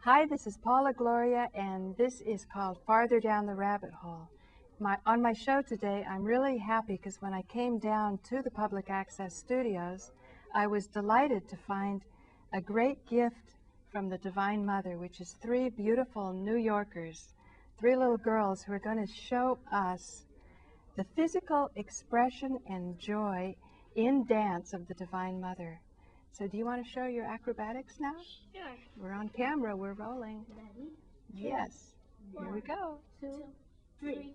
Hi, this is Paula Gloria, and this is called Farther Down the Rabbit Hole. On my show today, I'm really happy because when I came down to the Public Access Studios, I was delighted to find a great gift from the Divine Mother, which is three beautiful New Yorkers, three little girls who are going to show us the physical expression and joy in dance of the Divine Mother. So do you want to show your acrobatics now? Sure. We're on camera. We're rolling. Ready? Yes. Here we go. 2, 3.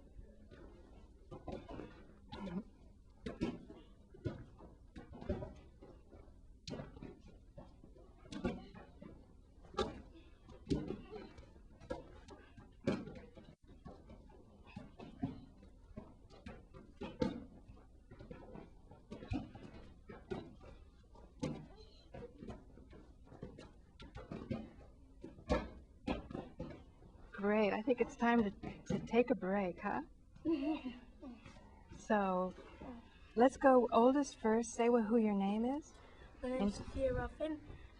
Great. I think it's time to take a break, huh? So let's go oldest first. Say who your name is. My name is Sophia Ruffin,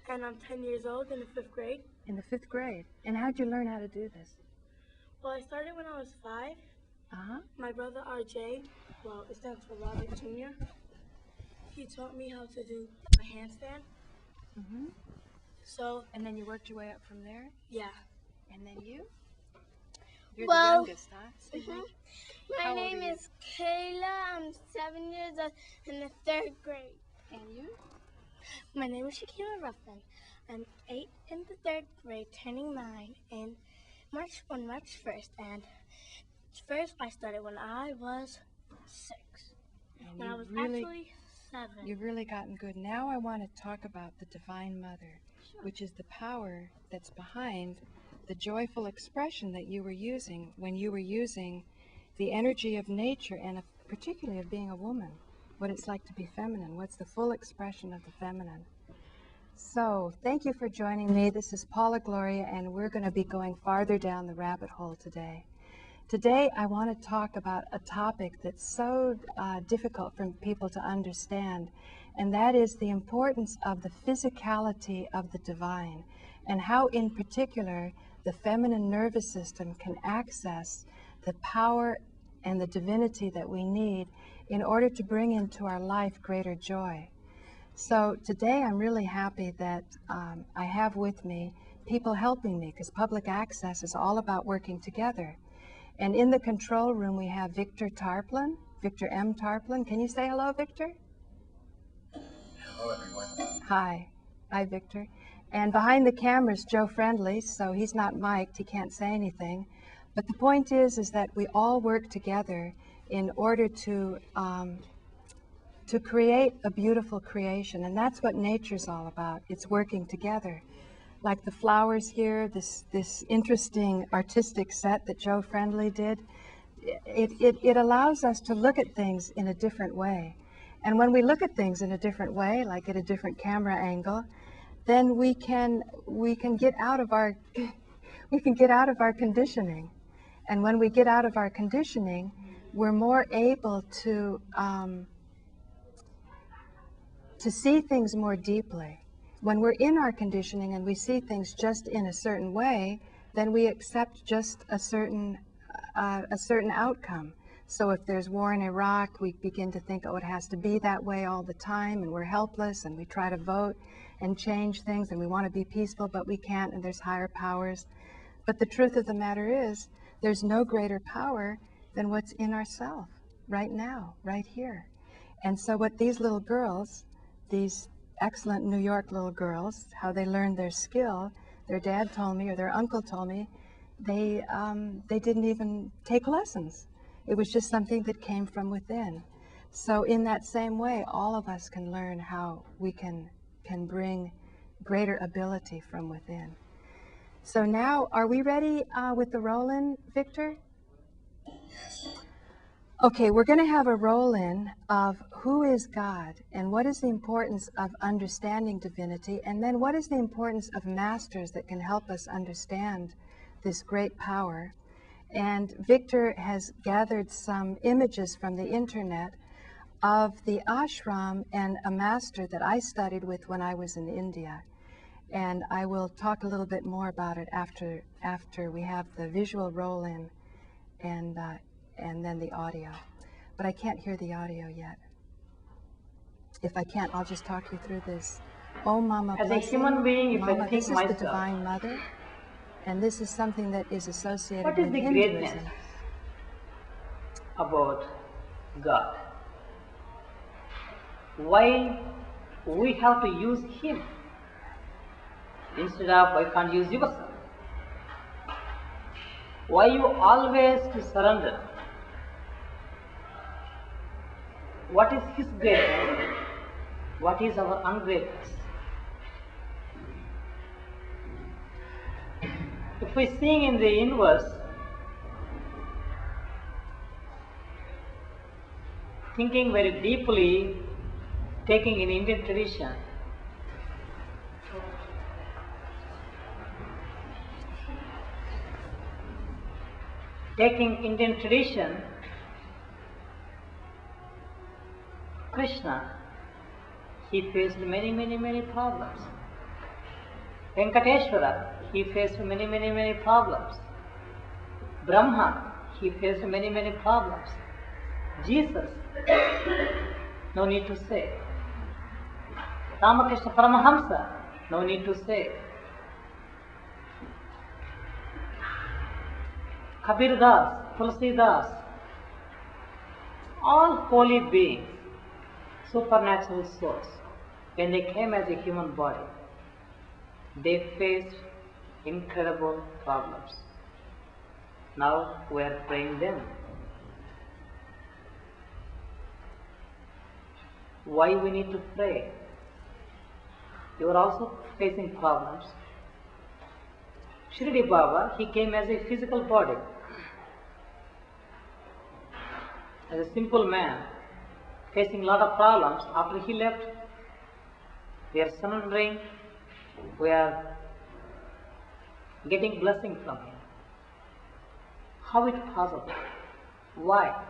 and I'm 10 years old in the 5th grade. In the 5th grade. And how'd you learn how to do this? Well, I started when I was 5. Uh-huh. My brother RJ, well, it stands for Robert Jr., he taught me how to do a handstand. Mm-hmm. So, And then you worked your way up from there? yeah. And then you? You're Well, the youngest, huh? My How old name are you? is Kayla. I'm 7 years old in the 3rd grade. And you? My name is Shakira Ruffin. I'm 8 in the 3rd grade, turning 9 in March 1st. And first I started when I was 6. And When I you've was really, actually 7. you've really gotten good. Now I want to talk about the Divine Mother, which is the power that's behind the joyful expression that you were using when you were using the energy of nature and particularly of being a woman, what it's like to be feminine, what's the full expression of the feminine. So thank you for joining me. This is Paula Gloria, and we're going to be going farther down the rabbit hole today. Today I want to talk about a topic that's so difficult for people to understand, and that is the importance of the physicality of the divine, and how in particular the feminine nervous system can access the power and the divinity that we need in order to bring into our life greater joy. So today I'm really happy that I have with me people helping me, because public access is all about working together. And in the control room we have Victor Tarplin, Victor M. Tarplin. Can you say hello, Victor? Hello, everyone. Hi. Hi, Victor. And behind the camera is Joe Friendly, so he's not mic'd, he can't say anything. But the point is that we all work together in order to create a beautiful creation, and that's what nature's all about. It's working together. Like the flowers here, this interesting artistic set that Joe Friendly did, it allows us to look at things in a different way. And when we look at things in a different way, like at a different camera angle, then we can get out of our conditioning. And when we get out of our conditioning, we're more able to see things more deeply. When we're in our conditioning and we see things just in a certain way, then we accept just a certain outcome. So if there's war in Iraq, we begin to think, oh, it has to be that way all the time, and we're helpless, and we try to vote and change things, and we want to be peaceful, but we can't, and there's higher powers. But the truth of the matter is, there's no greater power than what's in ourselves right now, right here. And so what these little girls, these excellent New York little girls, how they learned their skill, their dad told me, or their uncle told me, they didn't even take lessons. It was just something that came from within. So in that same way, all of us can learn how we can bring greater ability from within. So now, are we ready with the roll-in, Victor? Okay, we're going to have a roll-in of who is God, and what is the importance of understanding divinity, and then what is the importance of masters that can help us understand this great power. And Victor has gathered some images from the internet of the ashram and a master that I studied with when I was in India. And I will talk a little bit more about it after we have the visual roll in and then the audio. But I can't hear the audio yet. If I can't, I'll just talk you through this. Oh, Mama, As a human being, if Mama, I think this is myself, the Divine Mother, and this is something that is associated what is with the Hinduism. greatness about God? Why we have to use Him instead of why can't use yourself? Why you always to surrender? What is His greatness? What is our ungreatness? If we sing in the universe, thinking very deeply, taking in Indian tradition, Krishna, he faced many problems. Venkateshwara, he faced many problems. Brahma, he faced many problems. Jesus, no need to say. Ramakrishna Paramahamsa, no need to say. Kabir Das, Tulsi Das, all holy beings, supernatural souls, when they came as a human body, they faced incredible problems. Now we are praying them. Why we need to pray? You are also facing problems. Shirdi Baba, he came as a physical body, as a simple man, facing a lot of problems. After he left, we are surrendering, we are getting blessing from him. How it possible? Why?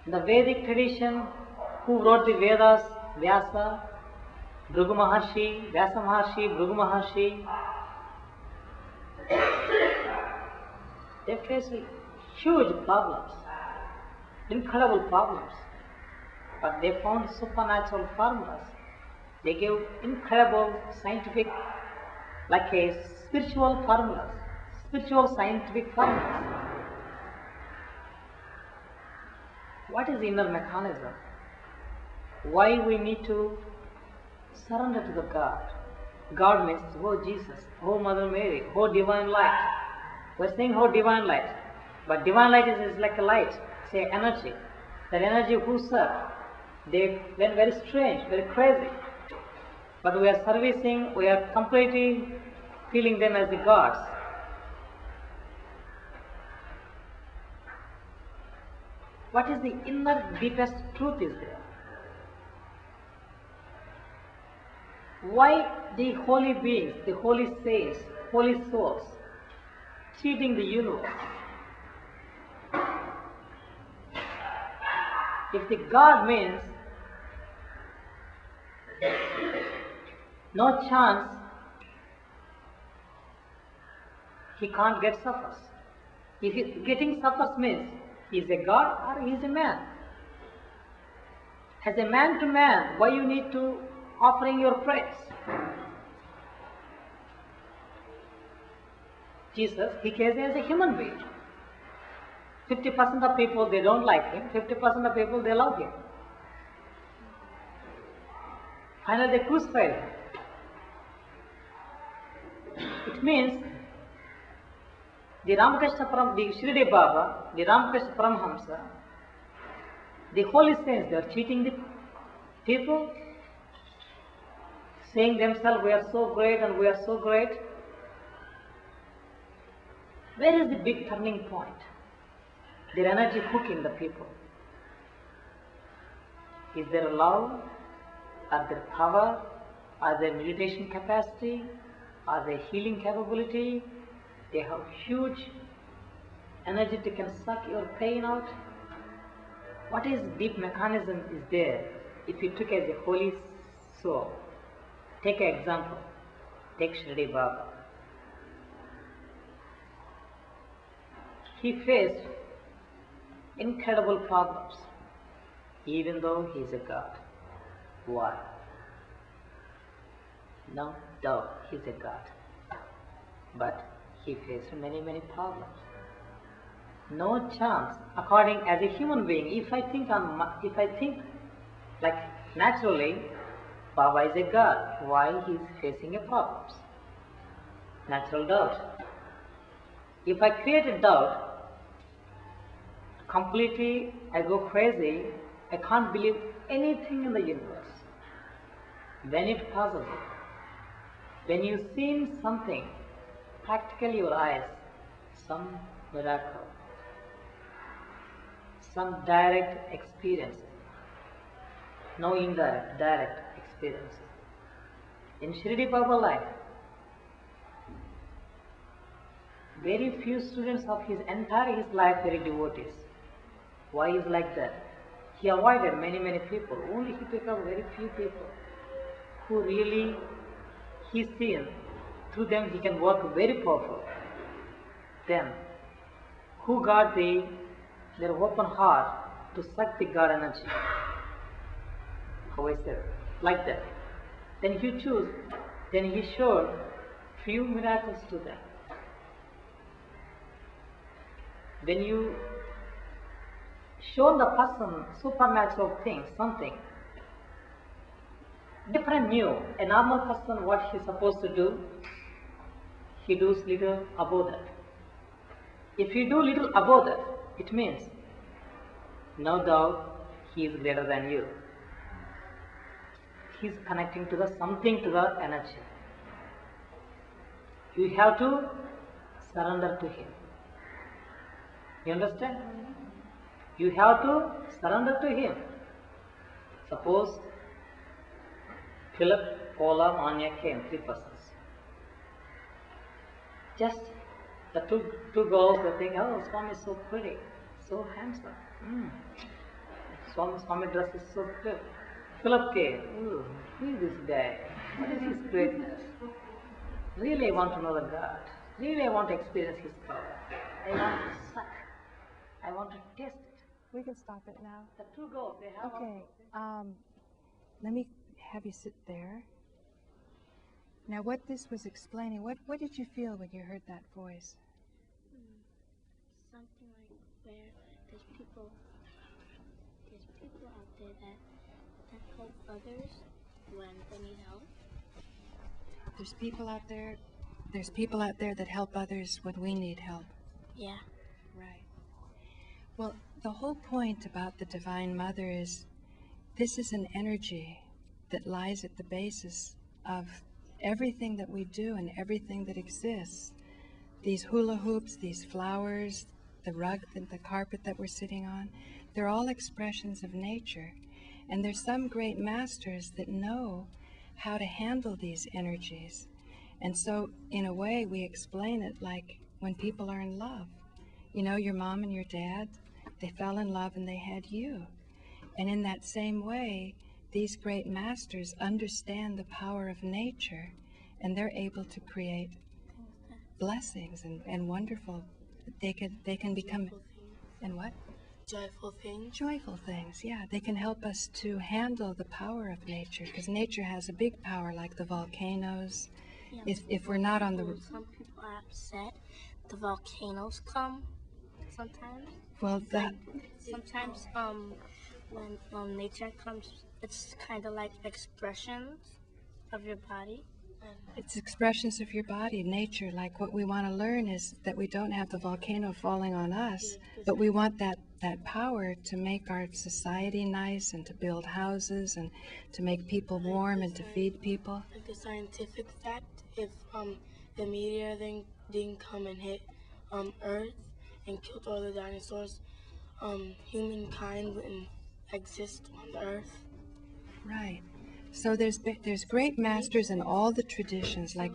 In the Vedic tradition, who wrote the Vedas? Vyasa, Bhrigu Maharshi, Vyasa Maharshi, Bhrigu Maharshi. They faced huge problems, incredible problems, but they found supernatural formulas. They gave incredible scientific, like a spiritual formulas, spiritual scientific formulas. What is the inner mechanism? Why we need to surrender to the God? God means, oh Jesus, oh Mother Mary, oh Divine Light. We're saying, oh Divine Light. But Divine Light is like a light, say energy. That energy who serve, they went very strange, very crazy. But we are servicing, we are completely feeling them as the gods. What is the inner deepest truth is there? Why the holy beings, the holy saints, holy souls, cheating the universe? If the God means no chance, he can't get suffers. If he getting suffers means he is a God or he is a man. As a man to man, why you need to offering your praise? Jesus, he came as a human being. 50% of people, they don't like him. 50% of people, they love him. Finally, they crucified him. It means the Shirdi Baba, the Ramakrishna Paramahamsa, the holy saints, they are cheating the people, saying themselves, we are so great and we are so great. Where is the big turning point? Their energy hooking the people. Is there love? Are there power? Are there meditation capacity? Are there healing capability? They have huge energy that can suck your pain out. What is deep mechanism is there if you took as a holy soul? Take an example. Take Shirdi Baba. He faced incredible problems, even though he is a God. Why? No doubt he is a God. But he faced many, many problems. No chance, according as a human being, if I think like naturally, Baba is a God. Why he is facing a problems? Natural doubt. If I create a doubt, completely I go crazy. I can't believe anything in the universe. When it's possible, when you see something, practically your eyes, some miracle, some direct experience, no indirect, direct experience. In Shirdi Baba life, very few students of his entire life were devotees. Why is like that? He avoided many, many people. Only he picked up very few people who really he seen. Through them he can work very powerful. Then, who got their open heart to suck the God energy? How I said, like that. Then he choose. Then he showed few miracles to them. When you show the person supernatural things, something different, new, a normal person, what he's supposed to do, he does little above that. If you do little above that, it means no doubt he is greater than you. He is connecting to the something, to the energy. You have to surrender to him. You understand? You have to surrender to him. Suppose Philip, Paula, Manya came, 3 persons. Just the two girls, they think, oh, Swami is so pretty, so handsome. Swami dress is so good. Philip came, oh, who is this guy? What is his greatness? Really, I want to know the God. Really, I want to experience his power. I want to suck. I want to taste it. We can stop it now. The 2 girls, they have Okay. Let me have you sit there. Now, what this was explaining, what did you feel when you heard that voice? Something like where there's people out there that help others when they need help. There's people out there that help others when we need help. Yeah. Right. Well, the whole point about the Divine Mother is this is an energy that lies at the basis of everything that we do and everything that exists. These hula hoops, these flowers, the rug, the carpet that we're sitting on, they're all expressions of nature. And there's some great masters that know how to handle these energies. And so, in a way, we explain it like when people are in love. You know, your mom and your dad, they fell in love and they had you. And in that same way, these great masters understand the power of nature, and they're able to create blessings and wonderful. They can become, and what? Joyful things. Joyful things, yeah. They can help us to handle the power of nature, because nature has a big power, like the volcanoes. Yeah, If we're not on the... Some people are upset. The volcanoes come sometimes. Well, that... Sometimes when nature comes, it's kind of like expressions of your body. It's expressions of your body, nature. Like what we want to learn is that we don't have the volcano falling on us, but we want that power to make our society nice and to build houses and to make people warm and to feed people. Like a scientific fact, if the meteor didn't come and hit Earth and killed all the dinosaurs, humankind wouldn't exist on the Earth. Right. So there's great masters in all the traditions, like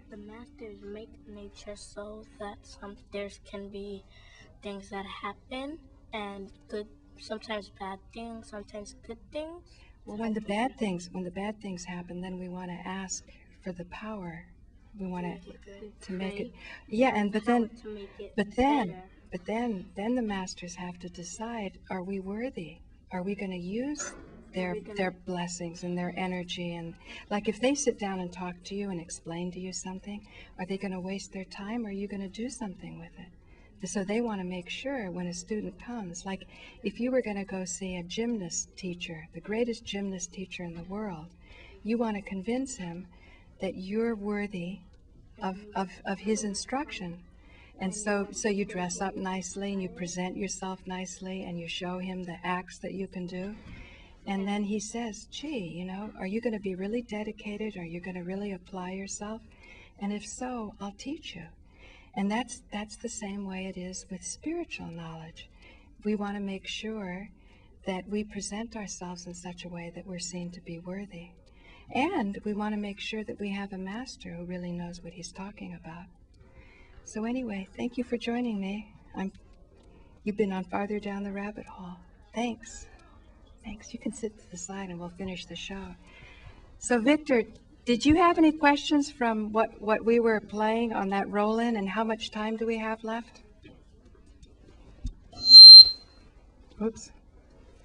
the masters make nature so that there can be things that happen and good, sometimes bad things, sometimes good things. Well, when the bad things happen, then we want to ask for the power. We want to make it, yeah. And but then, to make it but then, better. but then the masters have to decide: are we worthy? Are we going to use their blessings and their energy? And like, if they sit down and talk to you and explain to you something, are they going to waste their time, or are you going to do something with it? So they want to make sure when a student comes, like if you were going to go see a gymnast teacher, the greatest gymnast teacher in the world, you want to convince him that you're worthy of his instruction. And so you dress up nicely and you present yourself nicely and you show him the acts that you can do. And then he says, gee, are you going to be really dedicated? Are you going to really apply yourself? And if so, I'll teach you. And that's the same way it is with spiritual knowledge. We want to make sure that we present ourselves in such a way that we're seen to be worthy. And we want to make sure that we have a master who really knows what he's talking about. So anyway, thank you for joining me. You've been on Farther Down the Rabbit Hole. Thanks. Thanks. You can sit to the side and we'll finish the show. So Victor, did you have any questions from what we were playing on that roll-in, and how much time do we have left? Oops.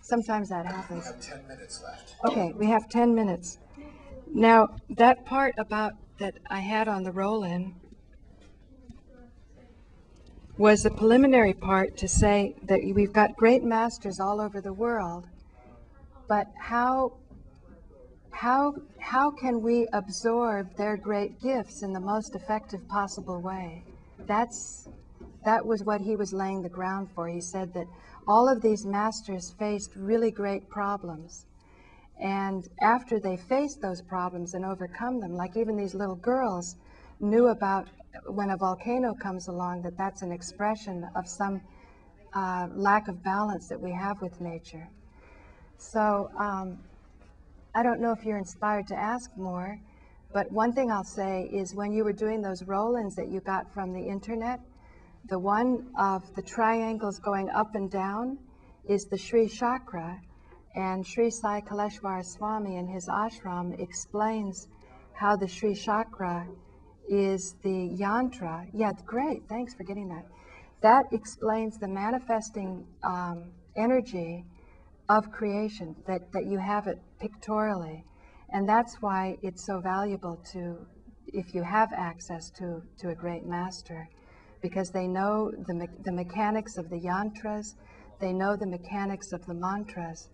Sometimes that happens. We have 10 minutes left. Okay, we have 10 minutes. Now, that part about that I had on the roll-in was a preliminary part to say that we've got great masters all over the world, but how can we absorb their great gifts in the most effective possible way? That was what he was laying the ground for. He said that all of these masters faced really great problems. And after they faced those problems and overcome them, like even these little girls knew about when a volcano comes along, that's an expression of some lack of balance that we have with nature. So I don't know if you're inspired to ask more, but one thing I'll say is when you were doing those roll-ins that you got from the internet, the one of the triangles going up and down is the Sri Chakra, and Sri Sai Kaleshwara Swami in his ashram explains how the Sri Chakra is the yantra. Yeah, great, thanks for getting that. That explains the manifesting energy of creation, that you have it pictorially. And that's why it's so valuable if you have access to a great master, because they know the mechanics of the yantras, they know the mechanics of the mantras.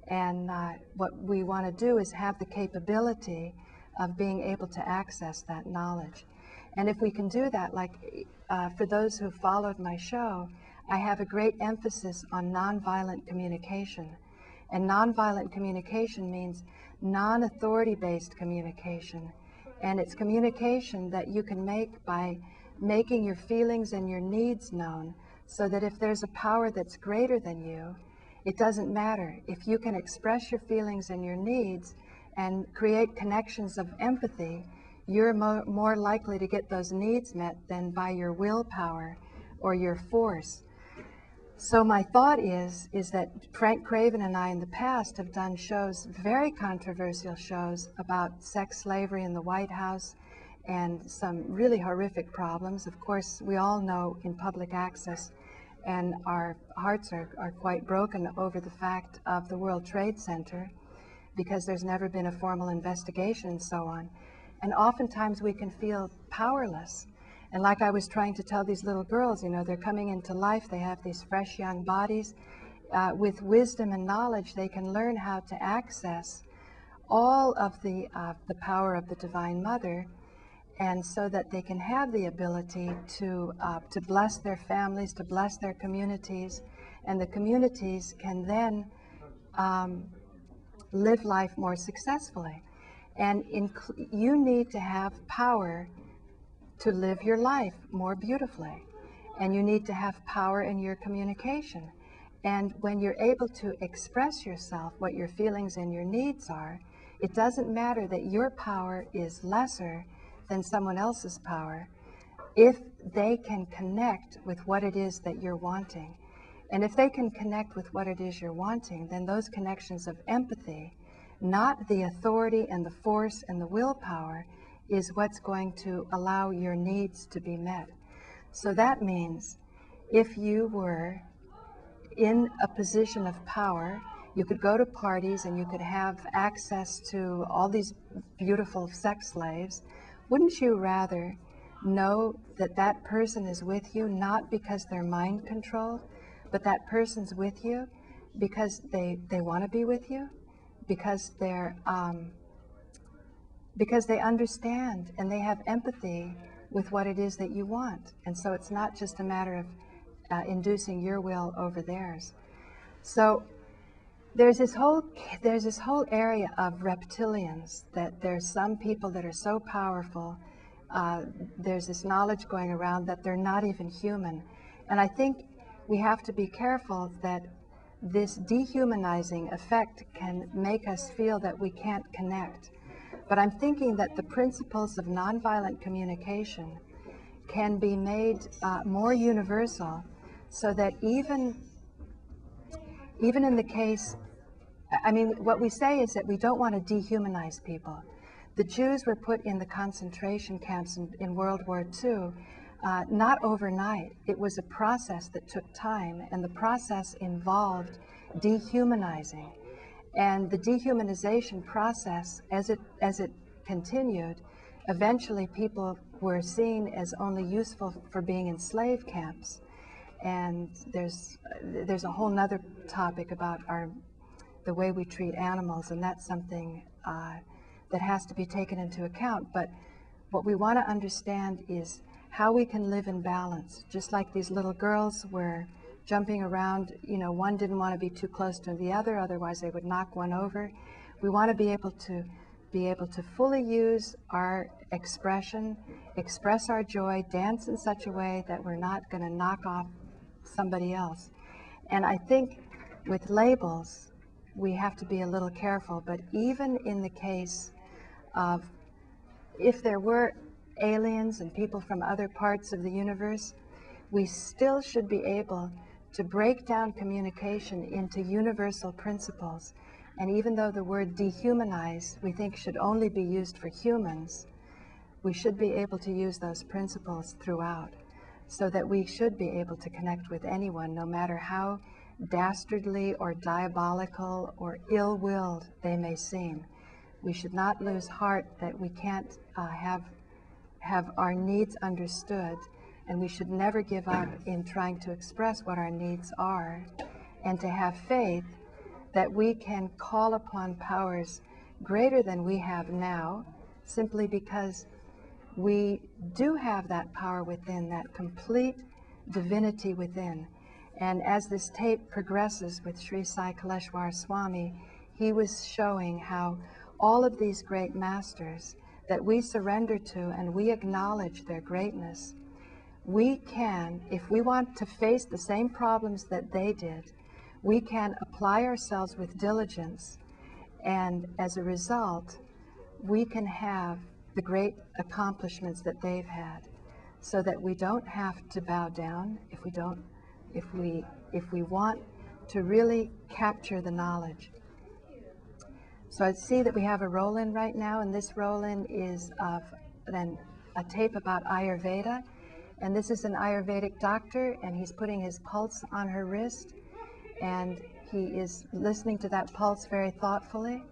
And what we want to do is have the capability of being able to access that knowledge. And if we can do that, like for those who followed my show, I have a great emphasis on nonviolent communication. And nonviolent communication means non-authority-based communication. And it's communication that you can make by making your feelings and your needs known, so that if there's a power that's greater than you, it doesn't matter. If you can express your feelings and your needs and create connections of empathy, you're more likely to get those needs met than by your willpower or your force. So my thought is that Frank Craven and I in the past have done shows, very controversial shows, about sex slavery in the White House and some really horrific problems. Of course, we all know in public access, and our hearts are quite broken over the fact of the World Trade Center, because there's never been a formal investigation and so on. And oftentimes we can feel powerless. And like I was trying to tell these little girls, they're coming into life, they have these fresh young bodies. With wisdom and knowledge, they can learn how to access all of the power of the Divine Mother, and so that they can have the ability to bless their families, to bless their communities, and the communities can then live life more successfully. And you need to have power to live your life more beautifully, and you need to have power in your communication. And when you're able to express yourself, what your feelings and your needs are, it doesn't matter that your power is lesser than someone else's power if they can connect with what it is that you're wanting. And if they can connect with what it is you're wanting, then those connections of empathy not the authority and the force and the willpower, is what's going to allow your needs to be met. So that means if you were in a position of power, you could go to parties and you could have access to all these beautiful sex slaves. Wouldn't you rather know that that person is with you not because they're mind controlled, but that person's with you because they want to be with you, because they understand and they have empathy with what it is that you want. And so it's not just a matter of inducing your will over theirs. So there's this whole area of reptilians, that there's some people that are so powerful. There's this knowledge going around that they're not even human. And I think we have to be careful that this dehumanizing effect can make us feel that we can't connect. But I'm thinking that the principles of nonviolent communication can be made more universal, so that even in the case, I mean, what we say is that we don't want to dehumanize people. The Jews were put in the concentration camps in World War II, not overnight. It was a process that took time, and the process involved dehumanizing. And the dehumanization process, as it continued, eventually people were seen as only useful for being in slave camps. And there's a whole nother topic about the way we treat animals, and that's something that has to be taken into account. But what we want to understand is how we can live in balance, just like these little girls were jumping around. You know, one didn't want to be too close to the other, otherwise they would knock one over. We want to be able to fully use our expression, express our joy, dance in such a way that we're not going to knock off somebody else. And I think with labels, we have to be a little careful. But even in the case of, if there were aliens and people from other parts of the universe, we still should be able to break down communication into universal principles. And even though the word dehumanize, we think should only be used for humans, we should be able to use those principles throughout, so that we should be able to connect with anyone, no matter how dastardly or diabolical or ill-willed they may seem. We should not lose heart that we can't have our needs understood, and we should never give up in trying to express what our needs are, and to have faith that we can call upon powers greater than we have now, simply because we do have that power within, that complete divinity within. And as this tape progresses with Sri Sai Kaleshwar Swami, he was showing how all of these great masters that we surrender to and we acknowledge their greatness, we can, if we want to face the same problems that they did, we can apply ourselves with diligence, and as a result, we can have the great accomplishments that they've had, so that we don't have to bow down if we want to really capture the knowledge. So I see that we have a roll-in right now, and this roll-in is of a tape about Ayurveda, and this is an Ayurvedic doctor, and he's putting his pulse on her wrist, and he is listening to that pulse very thoughtfully.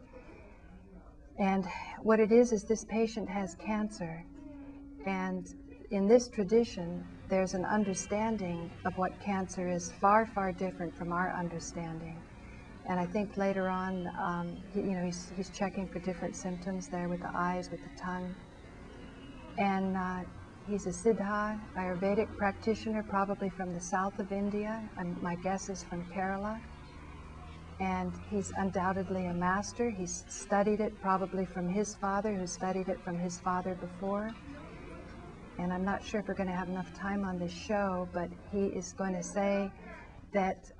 And what it is this patient has cancer, and in this tradition there's an understanding of what cancer is far, far different from our understanding. And I think later on, he's checking for different symptoms there with the eyes, with the tongue. And he's a Siddha Ayurvedic practitioner, probably from the south of India, and my guess is from Kerala. And he's undoubtedly a master. He's studied it probably from his father, who studied it from his father before. And I'm not sure if we're going to have enough time on this show, but he is going to say that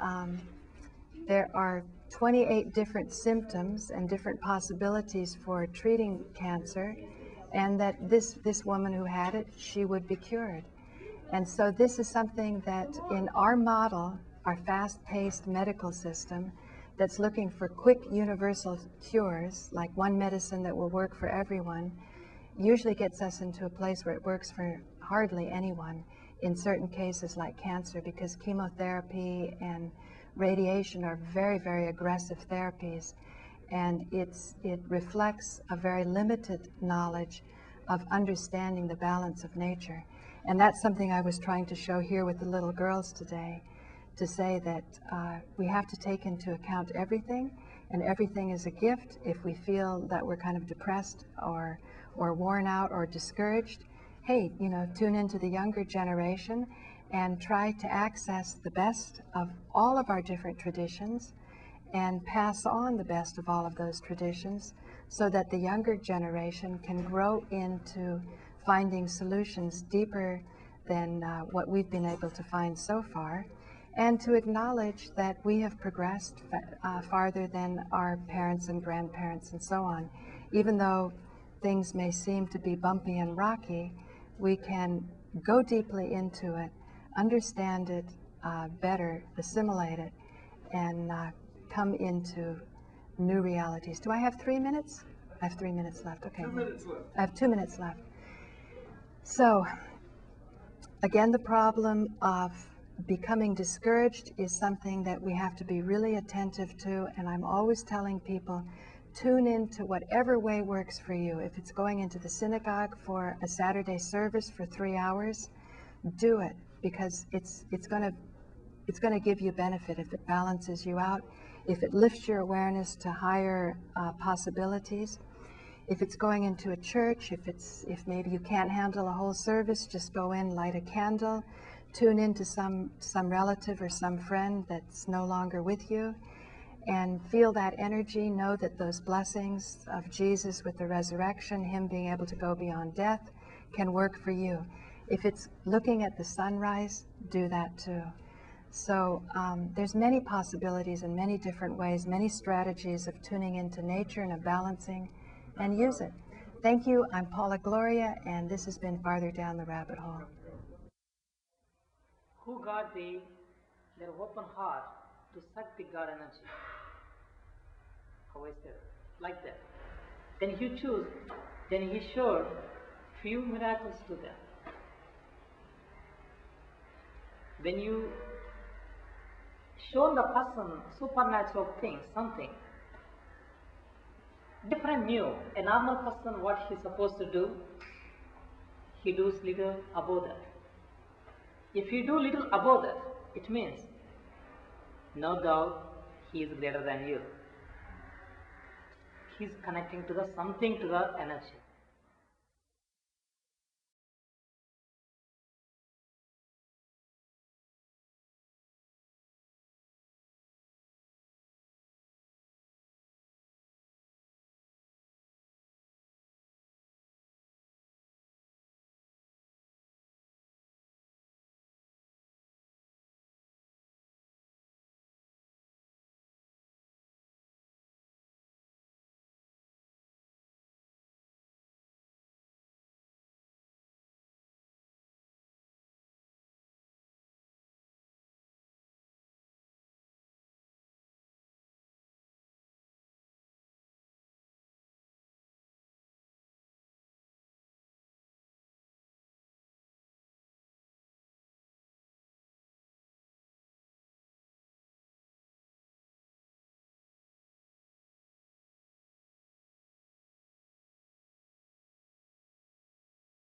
there are 28 different symptoms and different possibilities for treating cancer, and that this woman who had it, she would be cured. And so this is something that in our model, our fast-paced medical system, that's looking for quick universal cures, like one medicine that will work for everyone, usually gets us into a place where it works for hardly anyone in certain cases like cancer, because chemotherapy and radiation are very, very aggressive therapies, and it reflects a very limited knowledge of understanding the balance of nature. And that's something I was trying to show here with the little girls today, to say that we have to take into account everything, and everything is a gift. If we feel that we're kind of depressed or worn out or discouraged, hey, you know, tune into the younger generation and try to access the best of all of our different traditions and pass on the best of all of those traditions, so that the younger generation can grow into finding solutions deeper than what we've been able to find so far, and to acknowledge that we have progressed farther than our parents and grandparents and so on. Even though things may seem to be bumpy and rocky, we can go deeply into it, understand it better, assimilate it, and come into new realities. Do I have 3 minutes? I have 3 minutes left. Okay. 2 minutes left. I have 2 minutes left. So, again, the problem of becoming discouraged is something that we have to be really attentive to, and I'm always telling people, tune into whatever way works for you. If it's going into the synagogue for a Saturday service for 3 hours, do it, because it's going to give you benefit if it balances you out, if it lifts your awareness to higher possibilities. If it's going into a church, if maybe you can't handle a whole service, just go in, light a candle, tune into some relative or some friend that's no longer with you, and feel that energy. Know that those blessings of Jesus with the resurrection, him being able to go beyond death, can work for you. If it's looking at the sunrise, do that too. So there's many possibilities in many different ways, many strategies of tuning into nature and of balancing, and use it. Thank you. I'm Paula Gloria, and this has been Farther Down the Rabbit Hole. Who got their open heart to suck the God energy? How is that? Like that. Then you choose, then he showed few miracles to them. When you show the person supernatural thing, something different, new, a normal person, what he's supposed to do, he does little above that. If you do little above that, it means no doubt he is greater than you. He is connecting to the something, to the energy.